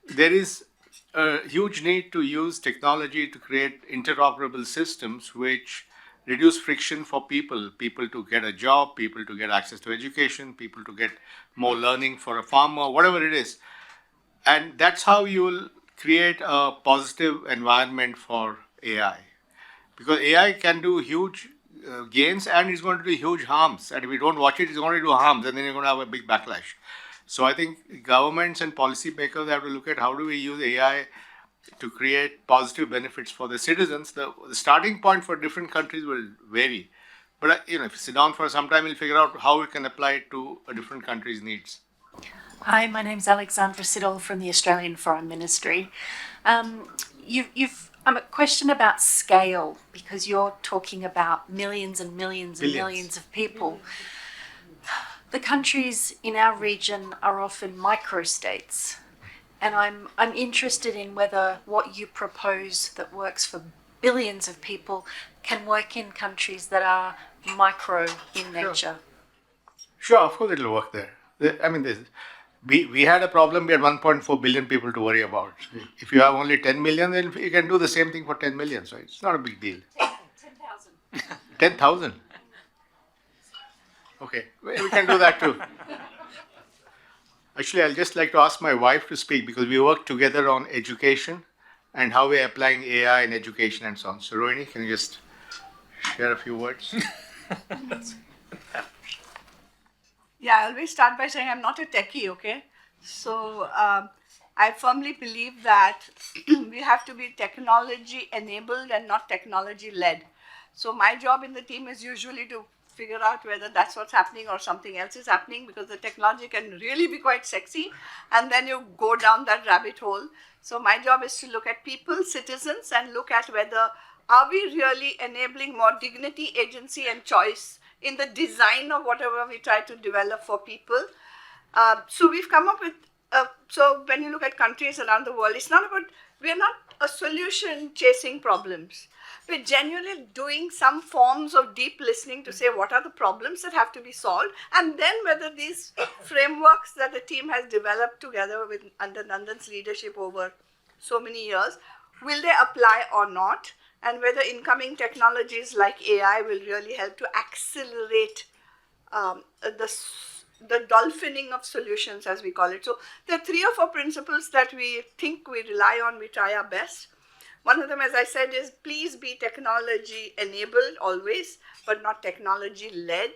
Speaker 2: there is a huge need to use technology to create interoperable systems which reduce friction for people to get a job, people to get access to education, people to get more learning for a farmer, whatever it is. And that's how you will create a positive environment for AI. Because AI can do huge gains and it's going to do huge harms. And if we don't watch it, it's going to do harms and then you're going to have a big backlash. So I think governments and policymakers have to look at how do we use AI to create positive benefits for the citizens. The starting point for different countries will vary. But if you sit down for some time, we'll figure out how we can apply it to a different country's needs.
Speaker 10: Hi, my name's Alexandra Siddle from the Australian Foreign Ministry. A question about scale, because you're talking about millions and millions and millions of people. The countries in our region are often microstates, and I'm interested in whether what you propose that works for billions of people can work in countries that are micro in nature.
Speaker 2: Sure, of course it'll work there. We had a problem, we had 1.4 billion people to worry about. If you have only 10 million, then you can do the same thing for 10 million, so it's not a big deal. 10,000. 10,000? Okay, we can do that too. Actually, I'll just like to ask my wife to speak because we work together on education and how we're applying AI in education and so on. So Rohini, can you just share a few words?
Speaker 11: Yeah, I always start by saying I'm not a techie, okay? So I firmly believe that we have to be technology enabled and not technology led. So my job in the team is usually to figure out whether that's what's happening or something else is happening, because the technology can really be quite sexy, and then you go down that rabbit hole. So my job is to look at people, citizens, and look at whether are we really enabling more dignity, agency, and choice in the design of whatever we try to develop for people. So we've come up with, so when you look at countries around the world, it's not about, we're not a solution chasing problems. We're genuinely doing some forms of deep listening to say what are the problems that have to be solved, and then whether these frameworks that the team has developed together with under Nandan's leadership over so many years, will they apply or not, and whether incoming technologies like AI will really help to accelerate the dolphining of solutions, as we call it. So there are 3 or 4 principles that we think we rely on, we try our best. One of them, as I said, is please be technology enabled always, but not technology led.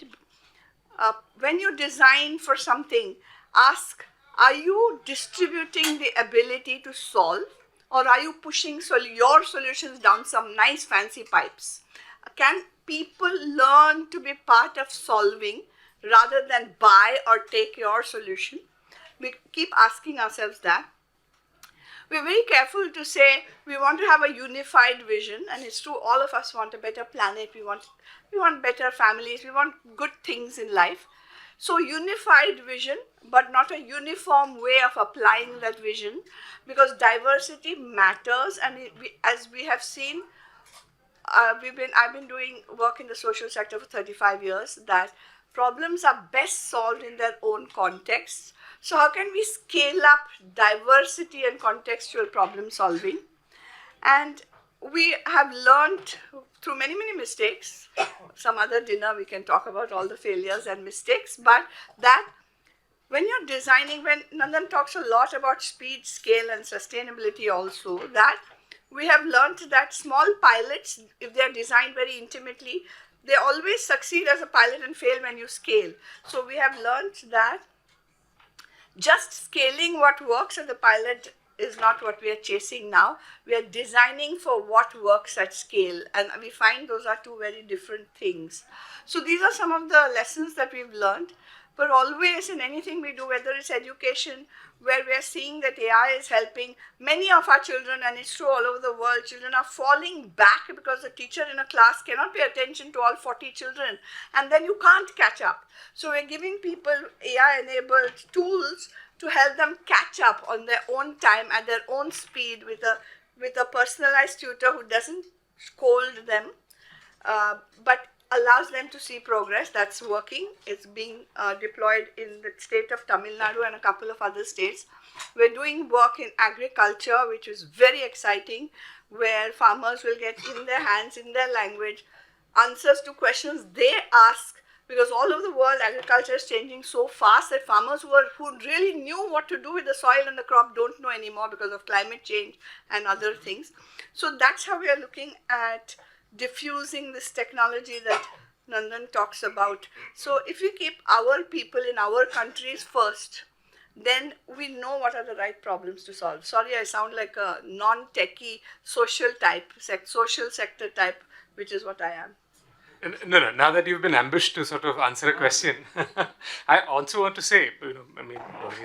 Speaker 11: When you design for something, ask, are you distributing the ability to solve, or are you pushing your solutions down some nice fancy pipes? Can people learn to be part of solving rather than buy or take your solution? We keep asking ourselves that. We're very careful to say we want to have a unified vision, and it's true, all of us want a better planet, we want better families, we want good things in life. So unified vision, but not a uniform way of applying that vision, because diversity matters, and as we have seen, I've been doing work in the social sector for 35 years, that problems are best solved in their own contexts. So how can we scale up diversity and contextual problem solving? And we have learned through many, many mistakes. Some other dinner we can talk about all the failures and mistakes, but that when you're designing, when Nandan talks a lot about speed, scale, and sustainability also, that we have learned that small pilots, if they're designed very intimately, they always succeed as a pilot and fail when you scale. So we have learned that just scaling what works as a pilot is not what we are chasing now. We are designing for what works at scale, and we find those are 2 very different things. So these are some of the lessons that we've learned. But always in anything we do, whether it's education, where we are seeing that AI is helping many of our children, and it's true all over the world, children are falling back because the teacher in a class cannot pay attention to all 40 children, and then you can't catch up. So we're giving people AI-enabled tools to help them catch up on their own time, at their own speed, with a personalized tutor who doesn't scold them, but allows them to see progress. That's working. It's being deployed in the state of Tamil Nadu and a couple of other states. We're doing work in agriculture, which is very exciting, where farmers will get in their hands, in their language, answers to questions they ask, because all over the world agriculture is changing so fast that farmers who really knew what to do with the soil and the crop don't know anymore because of climate change and other things. So that's how we are looking at diffusing this technology that Nandan talks about. So if we keep our people in our countries first, then we know what are the right problems to solve. Sorry, I sound like a non-techie social sector type, which is what I am.
Speaker 1: No. Now that you've been ambushed to sort of answer a question, I also want to say,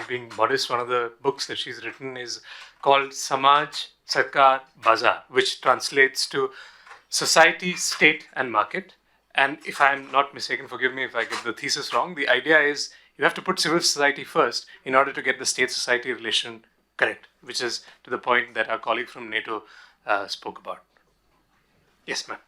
Speaker 1: being modest, one of the books that she's written is called Samaj, Sarkar, Bazaar, which translates to society, state, and market. And if I'm not mistaken, forgive me if I get the thesis wrong, the idea is you have to put civil society first in order to get the state-society relation correct, which is to the point that our colleague from NATO spoke about. Yes, ma'am.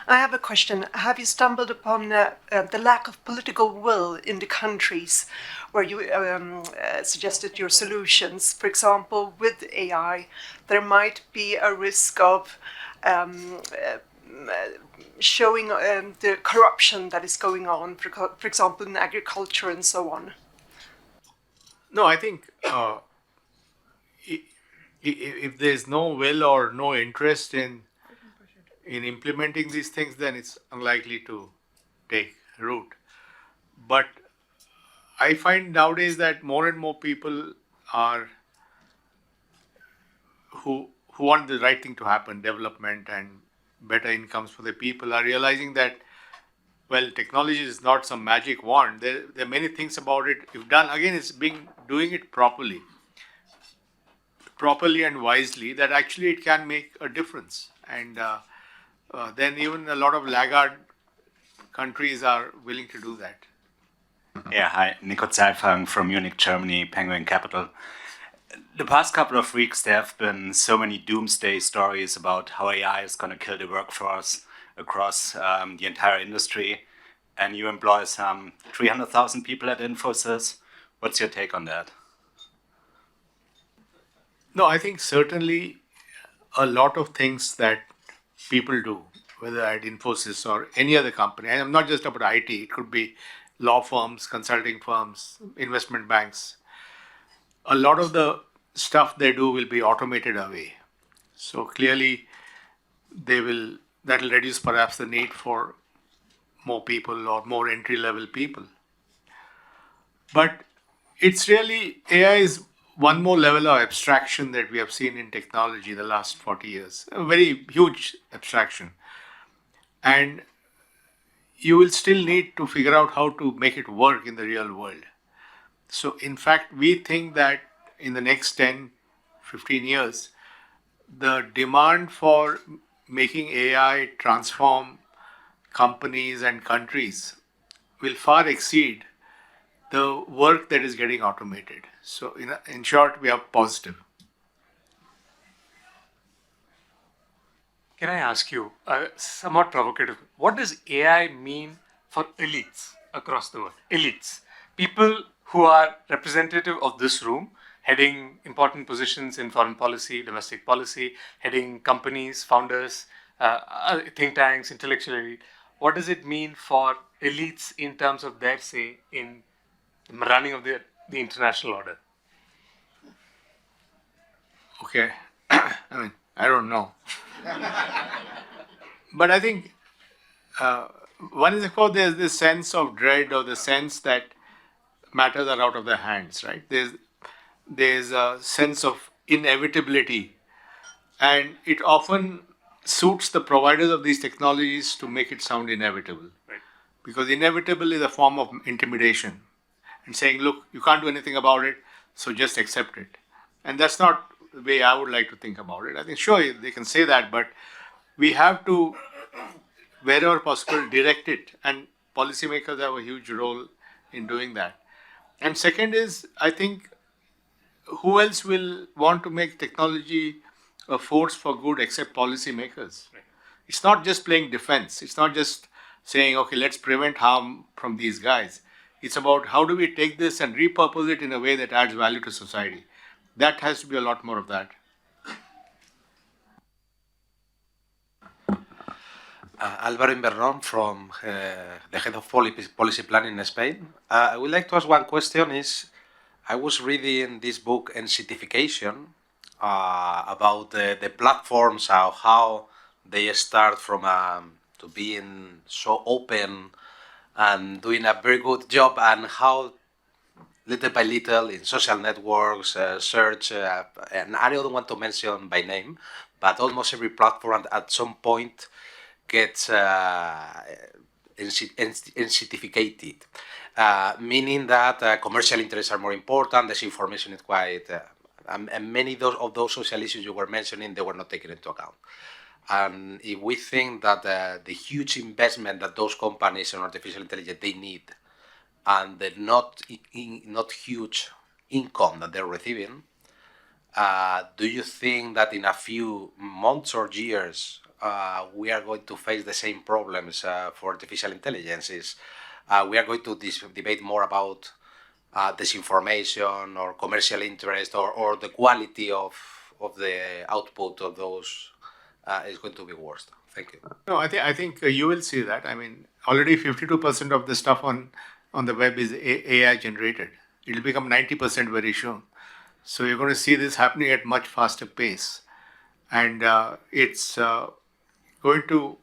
Speaker 12: I have a question. Have you stumbled upon the lack of political will in the countries where you suggested your solutions? For example, with AI, there might be a risk of showing the corruption that is going on, for example, in agriculture and so on.
Speaker 2: No, I think if there's no will or no interest in implementing these things, then it's unlikely to take root. But I find nowadays that more and more people are who want the right thing to happen, development and better incomes for the people are realizing that, well, technology is not some magic wand. There are many things about it. If done, again, it's doing it properly and wisely, that actually it can make a difference. And then even a lot of laggard countries are willing to do that.
Speaker 13: Yeah, hi, Nico Zeifang from Munich, Germany, Penguin Capital. The past couple of weeks, there have been so many doomsday stories about how AI is going to kill the workforce across the entire industry. And you employ some 300,000 people at Infosys. What's your take on that?
Speaker 2: No, I think certainly a lot of things that people do, whether at Infosys or any other company, and I'm not just about IT, it could be law firms, consulting firms, investment banks. A lot of the stuff they do will be automated away. So clearly, that'll reduce perhaps the need for more people or more entry level people. But it's really, AI is one more level of abstraction that we have seen in technology the last 40 years. A very huge abstraction. And you will still need to figure out how to make it work in the real world. So, in fact, we think that in the next 10, 15 years, the demand for making AI transform companies and countries will far exceed the work that is getting automated. So, in short, we are positive.
Speaker 1: Can I ask you, somewhat provocative, what does AI mean for elites across the world? Elites, people who are representative of this room, heading important positions in foreign policy, domestic policy, heading companies, founders, think tanks, intellectual elite. What does it mean for elites in terms of their say in the running of the international order?
Speaker 2: Okay. I mean, I don't know. But I think one is, of course, there's this sense of dread or the sense that matters are out of their hands, right? There's a sense of inevitability, and it often suits the providers of these technologies to make it sound inevitable.
Speaker 1: Right.
Speaker 2: Because inevitable is a form of intimidation and saying, look, you can't do anything about it, so just accept it. And that's not the way I would like to think about it. I think, sure, they can say that, but we have to, wherever possible, direct it. And policymakers have a huge role in doing that. And second is, I think, who else will want to make technology a force for good except policymakers?
Speaker 1: Right.
Speaker 2: It's not just playing defense. It's not just saying, okay, let's prevent harm from these guys. It's about how do we take this and repurpose it in a way that adds value to society. That has to be a lot more of that.
Speaker 14: Álvaro Invernon from the head of policy planning in Spain. I would like to ask one question I was reading this book, Enshittification, about the platforms, how they start from to being so open and doing a very good job, and how little by little in social networks, search, and I don't want to mention by name, but almost every platform at some point gets enshittificated, meaning that commercial interests are more important, disinformation is quite, and many of those social issues you were mentioning, they were not taken into account. And if we think that the huge investment that those companies in artificial intelligence, they need, and the not huge income that they're receiving, do you think that in a few months or years, we are going to face the same problems for artificial intelligence? We are going to debate more about disinformation or commercial interest, or the quality of the output of those is going to be worse. Thank you.
Speaker 2: No, I think you will see that. I mean, already 52% of the stuff on the web is AI generated. It will become 90% very soon. So you're going to see this happening at much faster pace, and it's going to,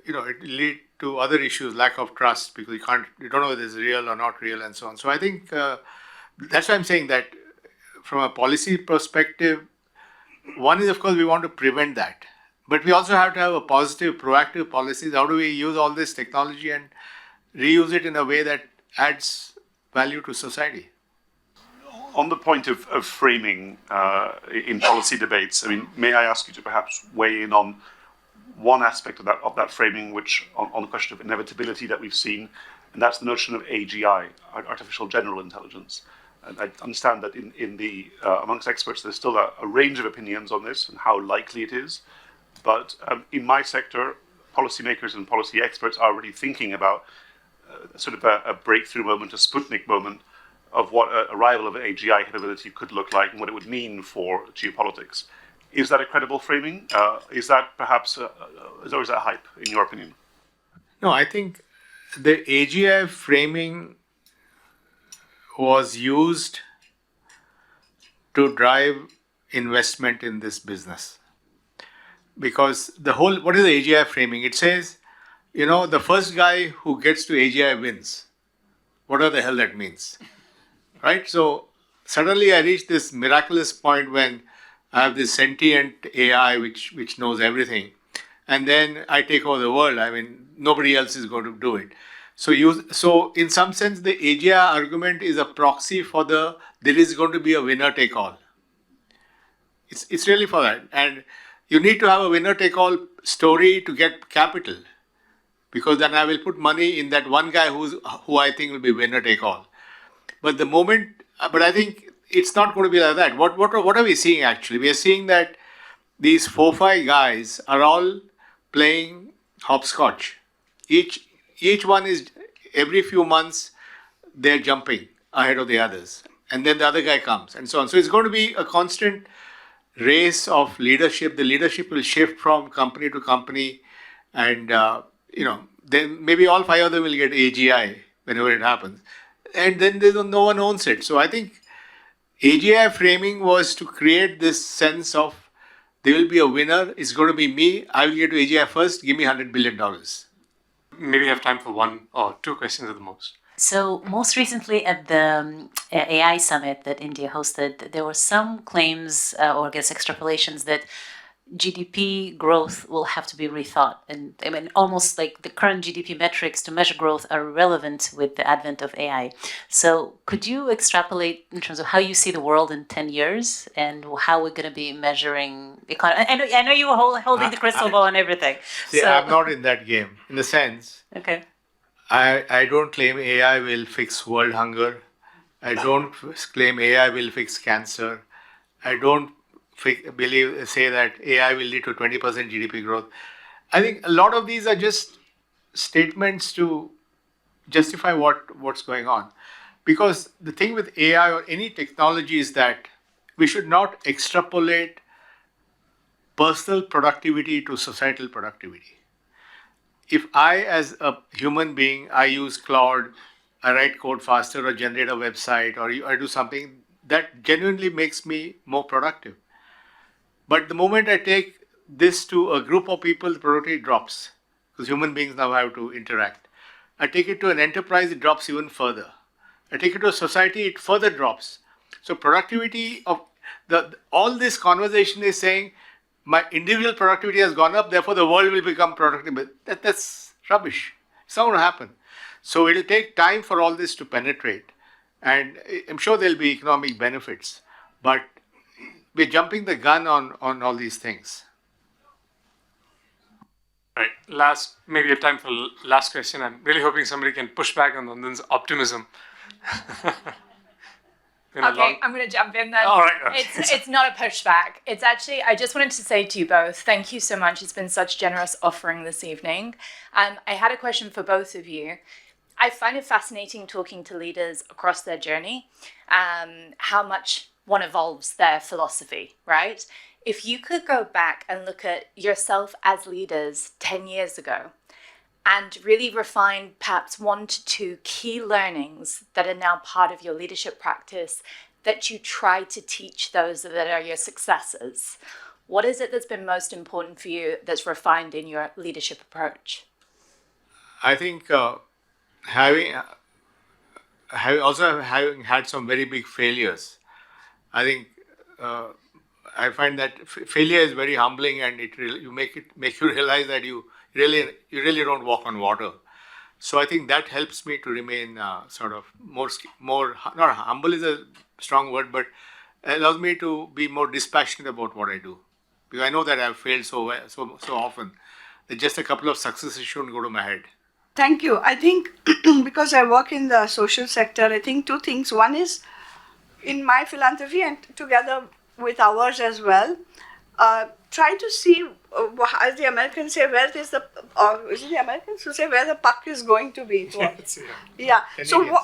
Speaker 2: it lead to other issues, lack of trust, because you don't know whether it's real or not real, and so on. So I think that's why I'm saying that from a policy perspective, one is, of course, we want to prevent that But we also have to have a positive, proactive policies. How do we use all this technology and reuse it in a way that adds value to society?
Speaker 7: On the point of framing in policy debates, I mean, may I ask you to perhaps weigh in on one aspect of that framing, which on the question of inevitability that we've seen, and that's the notion of AGI, artificial general intelligence. And I understand that in the amongst experts, there's still a range of opinions on this and how likely it is. But in my sector, policymakers and policy experts are already thinking about sort of a breakthrough moment, a Sputnik moment, of what a arrival of AGI capability could look like and what it would mean for geopolitics. Is that a credible framing? Is that perhaps, or is that hype, in your opinion?
Speaker 2: No, I think the AGI framing was used to drive investment in this business. Because what is the AGI framing? It says, the first guy who gets to AGI wins. Whatever the hell that means. Right? So suddenly I reach this miraculous point when I have this sentient AI which knows everything. And then I take over the world. I mean, nobody else is going to do it. So in some sense, the AGI argument is a proxy for there is going to be a winner take all. It's really for that. And you need to have a winner take all story to get capital. Because then I will put money in that one guy who I think will be winner take all. But I think it's not going to be like that. What are we seeing actually? We are seeing that these 4-5 guys are all playing hopscotch. Each one is, every few months, they're jumping ahead of the others. And then the other guy comes and so on. So it's going to be a constant race of leadership. The leadership will shift from company to company. And, then maybe all 5 of them will get AGI whenever it happens. And then no one owns it. So I think AGI framing was to create this sense of there will be a winner. It's going to be me. I will get to AGI first. Give me $100 billion.
Speaker 1: Maybe have time for 1 or 2 questions at the most.
Speaker 3: So most recently at the AI summit that India hosted, there were some claims or I guess extrapolations that GDP growth will have to be rethought. And I mean, almost like the current GDP metrics to measure growth are irrelevant with the advent of AI. So could you extrapolate in terms of how you see the world in 10 years and how we're going to be measuring economy? I know you were holding the crystal ball and everything.
Speaker 2: See, I'm not in that game. In a sense,
Speaker 3: okay.
Speaker 2: I don't claim AI will fix world hunger. I don't claim AI will fix cancer. I don't say that AI will lead to 20% GDP growth. I think a lot of these are just statements to justify what's going on. Because the thing with AI or any technology is that we should not extrapolate personal productivity to societal productivity. If I, as a human being, I use Claude, I write code faster or generate a website or I do something that genuinely makes me more productive. But the moment I take this to a group of people, the productivity drops because human beings now have to interact. I take it to an enterprise, it drops even further. I take it to a society, it further drops. So productivity of all this conversation is saying my individual productivity has gone up, therefore the world will become productive. But that's rubbish. It's not going to happen. So it'll take time for all this to penetrate. And I'm sure there'll be economic benefits. But we're jumping the gun on all these things.
Speaker 1: All right, maybe a time for last question. I'm really hoping somebody can push back on Nandan's optimism.
Speaker 4: Okay, I'm going to jump in then.
Speaker 1: All right.
Speaker 4: It's not a pushback. It's actually, I just wanted to say to you both, thank you so much. It's been such generous offering this evening. I had a question for both of you. I find it fascinating talking to leaders across their journey, how much one evolves their philosophy, right? If you could go back and look at yourself as leaders 10 years ago and really refine perhaps 1 to 2 key learnings that are now part of your leadership practice that you try to teach those that are your successors, what is it that's been most important for you that's refined in your leadership approach?
Speaker 2: I think having had some very big failures, I think I find that failure is very humbling, and you make you realize that you really don't walk on water. So I think that helps me to remain sort of more not humble is a strong word, but allows me to be more dispassionate about what I do, because I know that I've failed so often that just a couple of successes shouldn't go to my head.
Speaker 11: Thank you. I think because I work in the social sector, I think two things. One is in my philanthropy and together with ours as well, try to see, as the Americans say, where is the, is it the Americans who say where the puck is going to be? Yeah.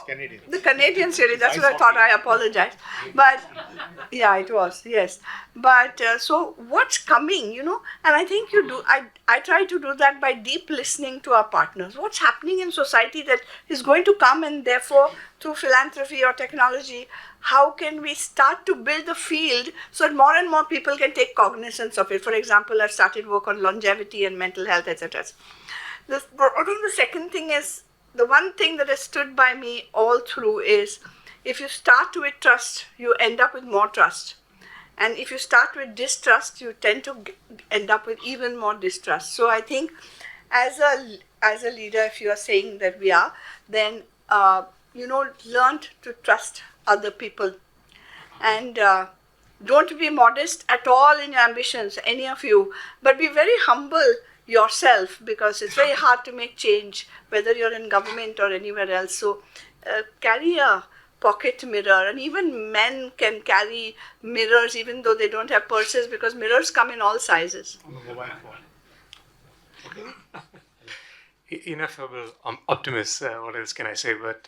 Speaker 2: Canadians.
Speaker 11: The Canadians really, that's what I thought, I apologize. But, yeah, it was, yes. But, so what's coming, you know, and I think you do, I try to do that by deep listening to our partners. What's happening in society that is going to come, and therefore, through philanthropy or technology, how can we start to build the field so that more and more people can take cognizance of it? For example, I've started work on longevity and mental health, etc. I think the second thing is, the one thing that has stood by me all through is, if you start with trust, you end up with more trust. And if you start with distrust, you tend to end up with even more distrust. So I think as a leader, if you are saying that we are, then learn to trust other people, and don't be modest at all in your ambitions, any of you, but be very humble yourself, because it's very hard to make change, whether you're in government or anywhere else. So carry a pocket mirror, and even men can carry mirrors even though they don't have purses, because mirrors come in all sizes.
Speaker 1: Ineffable optimist, what else can I say? But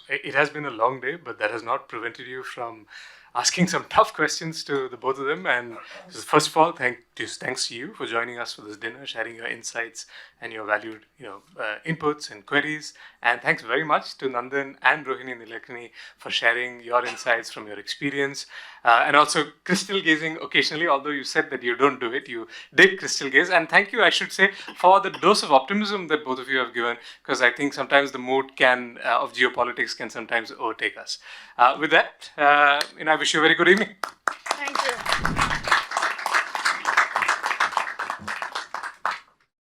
Speaker 1: it has been a long day, but that has not prevented you from asking some tough questions to the both of them. And first of all, thanks to you for joining us for this dinner, sharing your insights and your valued inputs and queries. And thanks very much to Nandan and Rohini Nilekani for sharing your insights from your experience. And also crystal gazing occasionally, although you said that you don't do it, you did crystal gaze. And thank you, I should say, for the dose of optimism that both of you have given, because I think sometimes the mood of geopolitics can sometimes overtake us. With that, I wish you a very good evening.
Speaker 11: Thank you.